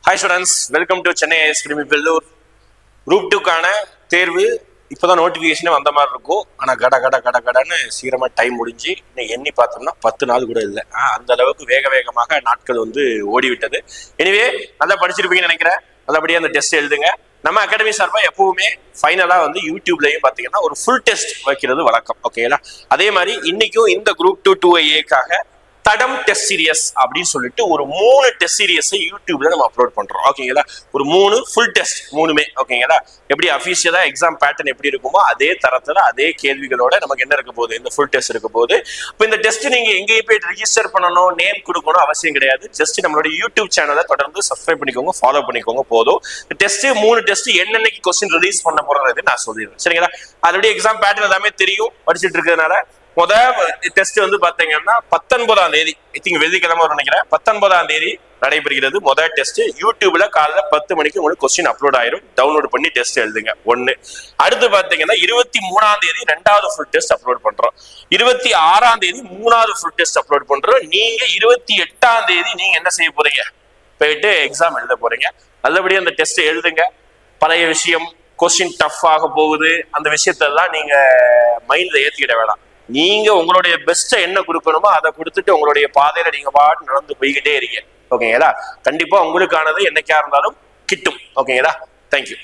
Hi students, welcome to Chennai IAS academy Vellore. Group 2க்கான தேர்வு இப்போதான் நோட்டிஃபிகேஷனே வந்த மாதிரி இருக்கும். ஆனால் கடன்னு சீக்கிரமாக டைம் முடிஞ்சு இன்னும் எண்ணி பார்த்தோம்னா 10 நாள் கூட இல்லை. அந்த அளவுக்கு வேகமாக நாட்கள் வந்து ஓடிவிட்டது. எனிவே நல்லா படிச்சிருப்பீங்கன்னு நினைக்கிறேன். நல்லபடியாக அந்த டெஸ்ட் எழுதுங்க. நம்ம அகாடமி சார்பாக எப்பவுமே ஃபைனலாக வந்து யூடியூப்லையும் பார்த்தீங்கன்னா ஒரு ஃபுல் டெஸ்ட் வைக்கிறது வழக்கம். ஓகேங்களா? அதே மாதிரி இன்னைக்கும் இந்த குரூப் 2 2A தடம் டெஸ்ட் சீரியஸ் அப்படின்னு சொல்லிட்டு ஒரு 3 டெஸ்ட் சீரியஸை யூடியூப்ல நம்ம அப்லோட் பண்றோம். ஓகேங்களா? ஒரு 3 ஃபுல் டெஸ்ட், 3மே. ஓகேங்களா? எப்படி அபிஷியலா எக்ஸாம் பேட்டர்ன் எப்படி இருக்குமோ அதே தரத்துல அதே கேள்விகளோட நமக்கு என்ன இருக்க போகுது, இந்த ஃபுல் டெஸ்ட் இருக்க போகுது. இப்போ இந்த டெஸ்ட் நீங்க எங்கேயும் போய் ரெஜிஸ்டர் பண்ணணும், நேம் கொடுக்கணும் அவசியம் கிடையாது. ஜஸ்ட் நம்மளோட யூடியூப் சேனலை தொடர்ந்து சப்ஸ்கிரைப் பண்ணிக்கோங்க, ஃபாலோ பண்ணிக்கோங்க, போதும். டெஸ்ட் 3 டெஸ்ட் என்னன்னைக்கு கொஸ்டின் ரிலீஸ் பண்ண போறது நான் சொல்லிடுறேன். சரிங்களா? ஆல்ரெடி எக்ஸாம் பேட்டர்ன் எல்லாமே தெரியும், படிச்சுட்டு இருக்கிறதுனால. முதல் டெஸ்ட் வந்து பாத்தீங்கன்னா 19ஆம் தேதி, ஐ திங்க் வெள்ளிக்கிழமை நினைக்கிறேன், 19ஆம் தேதி நடைபெறுகிறது முதல் டெஸ்ட். யூடியூப்ல காலைல 10 மணிக்கு உங்களுக்கு கொஸ்டின் அப்லோட் ஆயிரும். டவுன்லோட் பண்ணி டெஸ்ட் எழுதுங்க. 1. அடுத்து பாத்தீங்கன்னா 23ஆம் தேதி 2வது ஃபுல் டெஸ்ட் அப்லோட் பண்றோம். 26ஆம் தேதி 3வது ஃபுல் டெஸ்ட் அப்லோட் பண்றோம். நீங்க 28ஆம் தேதி நீங்க என்ன செய்ய போறீங்க, போயிட்டு எக்ஸாம் எழுத போறீங்க. நல்லபடியா அந்த டெஸ்ட் எழுதுங்க. பழைய விஷயம், கொஸ்டின் டஃப் ஆக போகுது, அந்த விஷயத்தெல்லாம் நீங்க மைண்ட்ல ஏத்திக்கிட வேணாம். நீங்க உங்களுடைய பெஸ்ட்டை என்ன கொடுக்கணுமோ அதை கொடுத்துட்டு உங்களுடைய பாதையில நீங்க பாட்டு நடந்து போய்கிட்டே இருக்கீங்க. ஓகேங்களா? கண்டிப்பா உங்களுக்கானது என்னைக்கா இருந்தாலும் கிட்டும். ஓகேங்களா? தேங்க்யூ.